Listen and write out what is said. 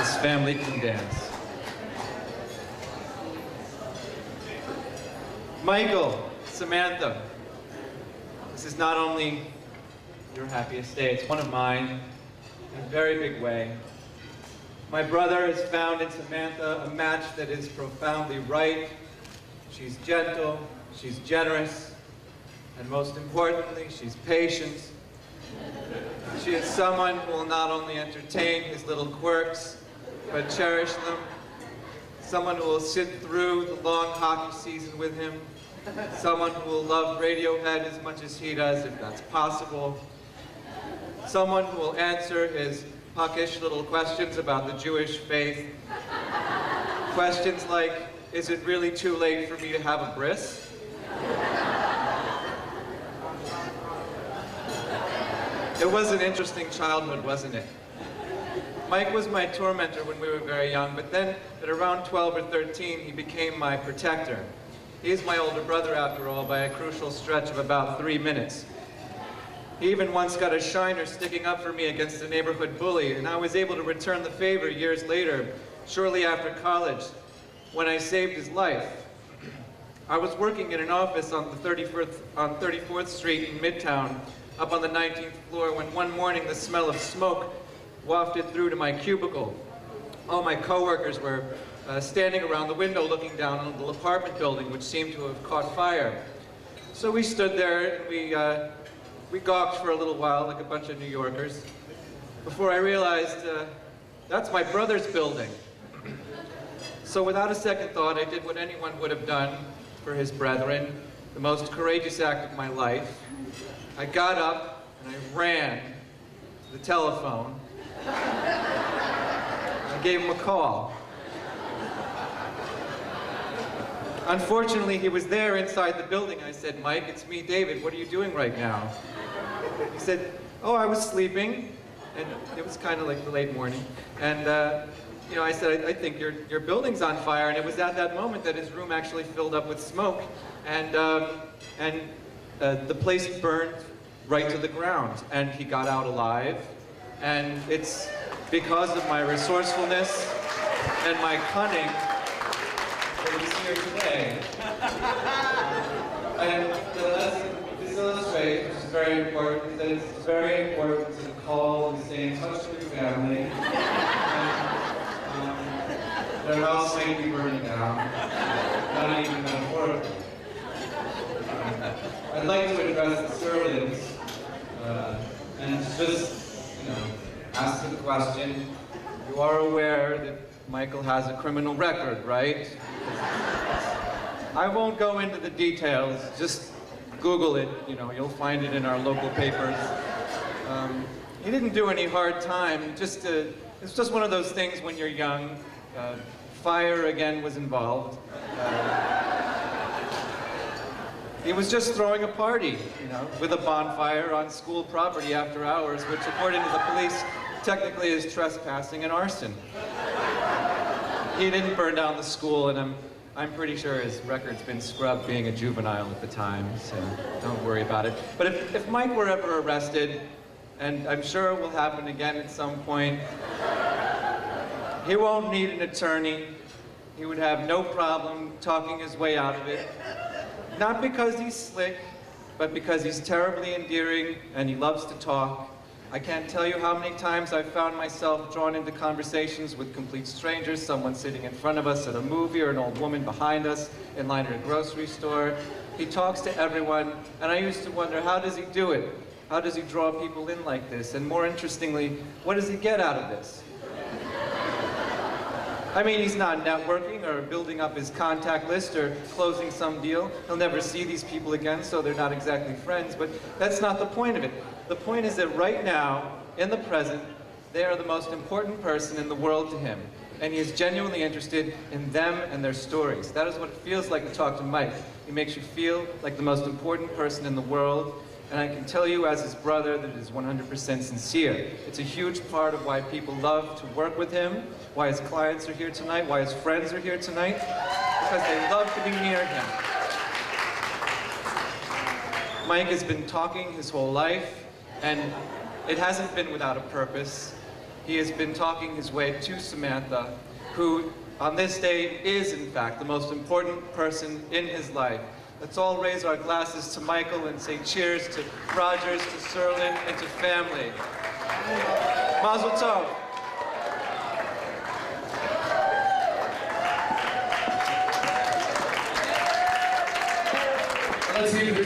This family can dance. Michael, Samantha, this is not only your happiest day, it's one of mine in a very big way. My brother has found in Samantha a match that is profoundly right. She's gentle, she's generous, and most importantly, she's patient. She is someone who will not only entertain his little quirks, but cherish them. Someone who will sit through the long hockey season with him. Someone who will love Radiohead as much as he does, if that's possible. Someone who will answer his puckish little questions about the Jewish faith. Questions like, is it really too late for me to have a bris? It was an interesting childhood, wasn't it? Mike was my tormentor when we were very young, but then at around 12 or 13, he became my protector. He is my older brother, after all, by a crucial stretch of about 3 minutes. He even once got a shiner sticking up for me against a neighborhood bully, and I was able to return the favor years later, shortly after college, when I saved his life. I was working in an office on 34th Street in Midtown, up on the 19th floor, when one morning the smell of smoke wafted through to my cubicle. All my coworkers were standing around the window looking down on the little apartment building, which seemed to have caught fire. So we stood there and we gawked for a little while like a bunch of New Yorkers, before I realized that's my brother's building. So without a second thought, I did what anyone would have done for his brethren, the most courageous act of my life. I got up and I ran to the telephone. I gave him a call. Unfortunately, he was there inside the building. I said, Mike, it's me, David. What are you doing right now? He said, oh, I was sleeping. And it was kind of like the late morning. And you know, I said, I think your building's on fire. And it was at that moment that his room actually filled up with smoke. And the place burned right to the ground. And he got out alive. And it's because of my resourcefulness and my cunning that he's here today. And the lesson this illustrates, which is very important, is that it's very important to call and stay in touch with your family. And, their house may be burning down, not even metaphorically. I'd like to address the Sirlins and just, ask the question. You are aware that Michael has a criminal record, right? I won't go into the details, just Google it, you'll find it in our local papers. He didn't do any hard time, it's just one of those things when you're young. Fire, again, was involved. He was just throwing a party, with a bonfire on school property after hours, which, according to the police, technically is trespassing and arson. He didn't burn down the school, and I'm pretty sure his record's been scrubbed being a juvenile at the time, so don't worry about it. But if Mike were ever arrested, and I'm sure it will happen again at some point, he won't need an attorney. He would have no problem talking his way out of it. Not because he's slick, but because he's terribly endearing and he loves to talk. I can't tell you how many times I've found myself drawn into conversations with complete strangers, someone sitting in front of us at a movie or an old woman behind us in line at a grocery store. He talks to everyone, and I used to wonder, how does he do it? How does he draw people in like this? And more interestingly, what does he get out of this? I mean, he's not networking or building up his contact list or closing some deal. He'll never see these people again, so they're not exactly friends, but that's not the point of it. The point is that right now, in the present, they are the most important person in the world to him, and he is genuinely interested in them and their stories. That is what it feels like to talk to Mike. He makes you feel like the most important person in the world, and I can tell you as his brother that it is 100% sincere. It's a huge part of why people love to work with him, why his clients are here tonight, why his friends are here tonight, because they love to be near him. Mike has been talking his whole life, and it hasn't been without a purpose. he has been talking his way to Samantha, who on this day is, in fact, the most important person in his life. Let's all raise our glasses to Michael and say cheers to Rogers, to Sirlin, and to family. Mazel tov. Let's give it